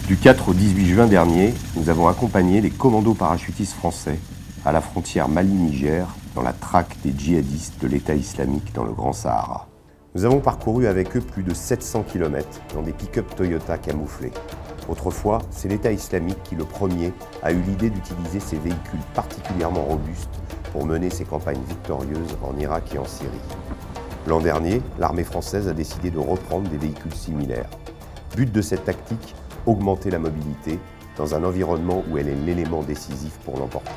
Du 4 au 18 juin dernier, nous avons accompagné les commandos parachutistes français à la frontière Mali-Niger dans la traque des djihadistes de l'État islamique dans le Grand Sahara. Nous avons parcouru avec eux plus de 700 km dans des pick-up Toyota camouflés. Autrefois, c'est l'État islamique qui, le premier, a eu l'idée d'utiliser ces véhicules particulièrement robustes pour mener ses campagnes victorieuses en Irak et en Syrie. L'an dernier, l'armée française a décidé de reprendre des véhicules similaires. But de cette tactique, augmenter la mobilité dans un environnement où elle est l'élément décisif pour l'emporter.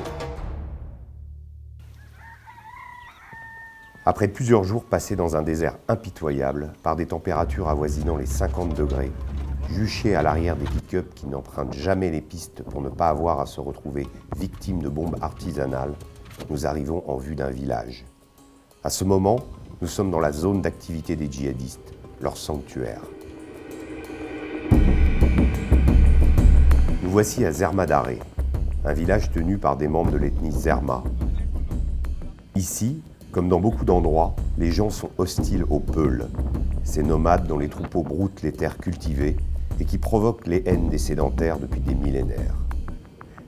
Après plusieurs jours passés dans un désert impitoyable, par des températures avoisinant les 50 degrés, juchés à l'arrière des pick-up qui n'empruntent jamais les pistes pour ne pas avoir à se retrouver victimes de bombes artisanales, nous arrivons en vue d'un village. À ce moment, nous sommes dans la zone d'activité des djihadistes, leur sanctuaire. Nous voici à Zermadare, un village tenu par des membres de l'ethnie Zerma. Ici, comme dans beaucoup d'endroits, les gens sont hostiles aux Peuls, ces nomades dont les troupeaux broutent les terres cultivées et qui provoquent les haines des sédentaires depuis des millénaires.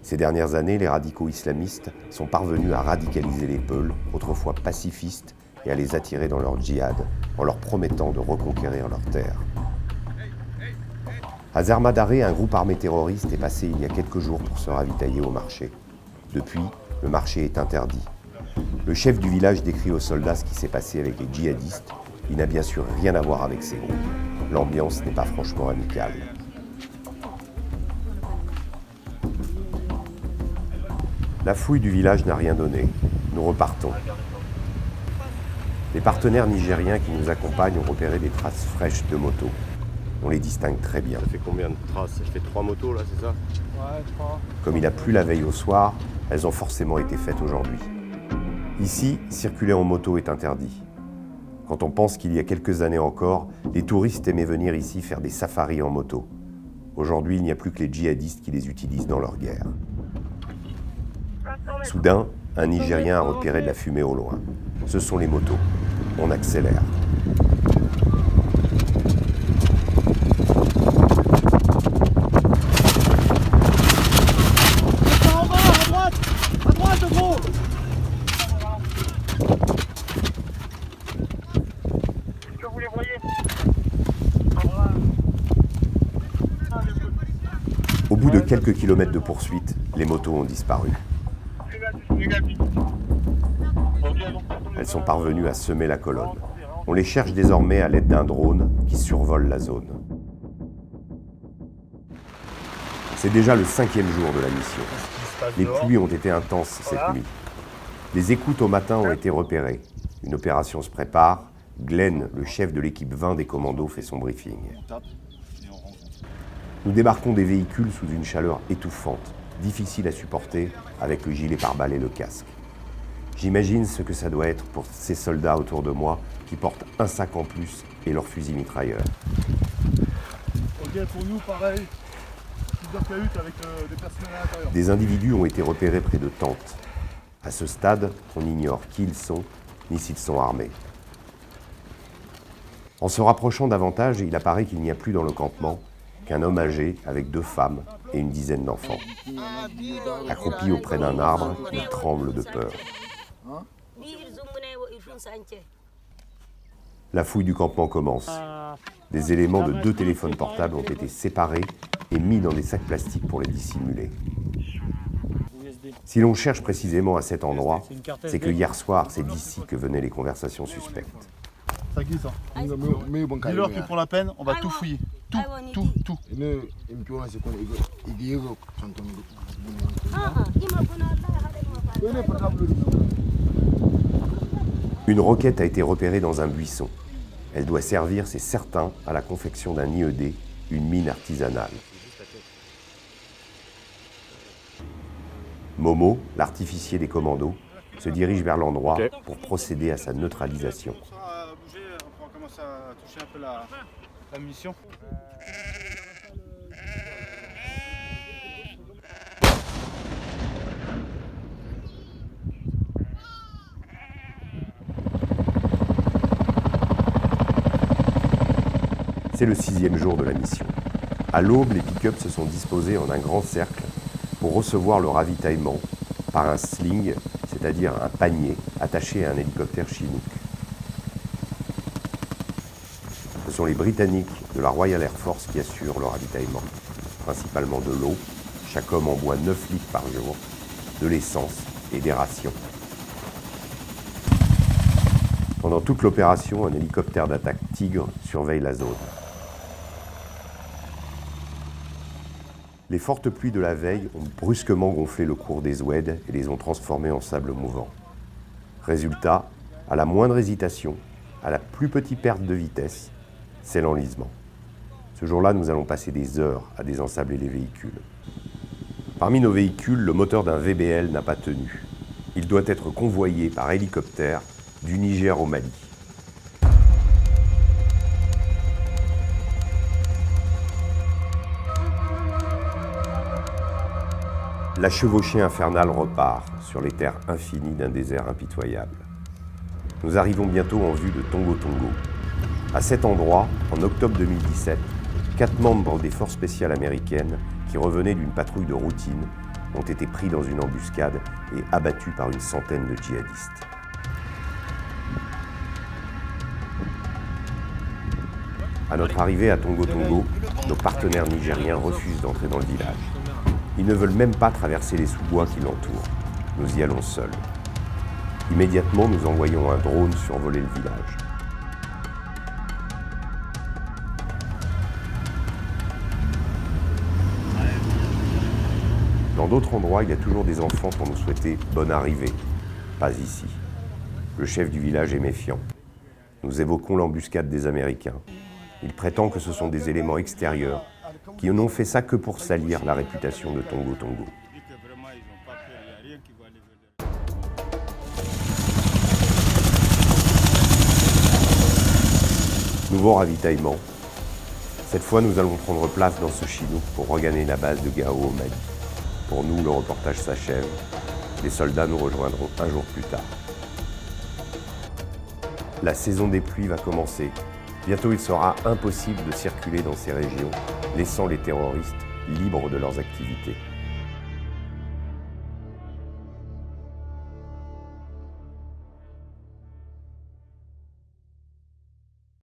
Ces dernières années, les radicaux islamistes sont parvenus à radicaliser les Peuls, autrefois pacifistes, et à les attirer dans leur djihad en leur promettant de reconquérir leurs terres. À Zermadare, un groupe armé terroriste est passé il y a quelques jours pour se ravitailler au marché. Depuis, le marché est interdit. Le chef du village décrit aux soldats ce qui s'est passé avec les djihadistes. Il n'a bien sûr rien à voir avec ces groupes. L'ambiance n'est pas franchement amicale. La fouille du village n'a rien donné. Nous repartons. Les partenaires nigériens qui nous accompagnent ont repéré des traces fraîches de motos. On les distingue très bien. Ça fait combien de traces? Ça fait 3 motos là, c'est ça? Ouais, 3. Comme il a plu la veille au soir, elles ont forcément été faites aujourd'hui. Ici, circuler en moto est interdit. Quand on pense qu'il y a quelques années encore, les touristes aimaient venir ici faire des safaris en moto. Aujourd'hui, il n'y a plus que les djihadistes qui les utilisent dans leur guerre. Soudain, un Nigérien a repéré de la fumée au loin. Ce sont les motos. On accélère. Au bout de quelques kilomètres de poursuite, les motos ont disparu. Elles sont parvenues à semer la colonne. On les cherche désormais à l'aide d'un drone qui survole la zone. C'est déjà le 5e jour de la mission. Les pluies ont été intenses cette nuit. Les écoutes au matin ont été repérées. Une opération se prépare. Glenn, le chef de l'équipe 20 des commandos, fait son briefing. Nous débarquons des véhicules sous une chaleur étouffante, difficile à supporter avec le gilet pare-balles et le casque. J'imagine ce que ça doit être pour ces soldats autour de moi qui portent un sac en plus et leur fusil mitrailleur. Ok, pour nous, pareil. Plusieurs cahutes avec des personnels à l'intérieur. Des individus ont été repérés près de tentes. À ce stade, on ignore qui ils sont, ni s'ils sont armés. En se rapprochant davantage, il apparaît qu'il n'y a plus dans le campement qu'un homme âgé avec 2 femmes et une dizaine d'enfants. Accroupi auprès d'un arbre, il tremble de peur. La fouille du campement commence. Des éléments de 2 téléphones portables ont été séparés et mis dans des sacs plastiques pour les dissimuler. Si l'on cherche précisément à cet endroit, c'est que hier soir, c'est d'ici que venaient les conversations suspectes. Ça glisse, hein. Dis-leur que pour la peine, on va tout fouiller. Tout. Une roquette a été repérée dans un buisson. Elle doit servir, c'est certain, à la confection d'un IED, une mine artisanale. Momo, l'artificier des commandos, se dirige vers l'endroit pour procéder à sa neutralisation. On commence à toucher un peu la munition. C'est le 6e jour de la mission. À l'aube, les pick-up se sont disposés en un grand cercle pour recevoir le ravitaillement par un sling, c'est-à-dire un panier attaché à un hélicoptère Chinook. Ce sont les Britanniques de la Royal Air Force qui assurent le ravitaillement, principalement de l'eau. Chaque homme en boit 9 litres par jour, de l'essence et des rations. Pendant toute l'opération, un hélicoptère d'attaque Tigre surveille la zone. Les fortes pluies de la veille ont brusquement gonflé le cours des oueds et les ont transformés en sable mouvant. Résultat, à la moindre hésitation, à la plus petite perte de vitesse, c'est l'enlisement. Ce jour-là, nous allons passer des heures à désensabler les véhicules. Parmi nos véhicules, le moteur d'un VBL n'a pas tenu. Il doit être convoyé par hélicoptère du Niger au Mali. La chevauchée infernale repart sur les terres infinies d'un désert impitoyable. Nous arrivons bientôt en vue de Tongo Tongo. À cet endroit, en octobre 2017, 4 membres des forces spéciales américaines qui revenaient d'une patrouille de routine ont été pris dans une embuscade et abattus par une centaine de djihadistes. À notre arrivée à Tongo Tongo, nos partenaires nigériens refusent d'entrer dans le village. Ils ne veulent même pas traverser les sous-bois qui l'entourent. Nous y allons seuls. Immédiatement, nous envoyons un drone survoler le village. Dans d'autres endroits, il y a toujours des enfants pour nous souhaiter bonne arrivée. Pas ici. Le chef du village est méfiant. Nous évoquons l'embuscade des Américains. Il prétend que ce sont des éléments extérieurs qui n'ont fait ça que pour salir la réputation de Tongo Tongo. Nouveau ravitaillement. Cette fois, nous allons prendre place dans ce Chinook pour regagner la base de Gao au Mali. Pour nous, le reportage s'achève. Les soldats nous rejoindront un jour plus tard. La saison des pluies va commencer. Bientôt, il sera impossible de circuler dans ces régions, laissant les terroristes libres de leurs activités.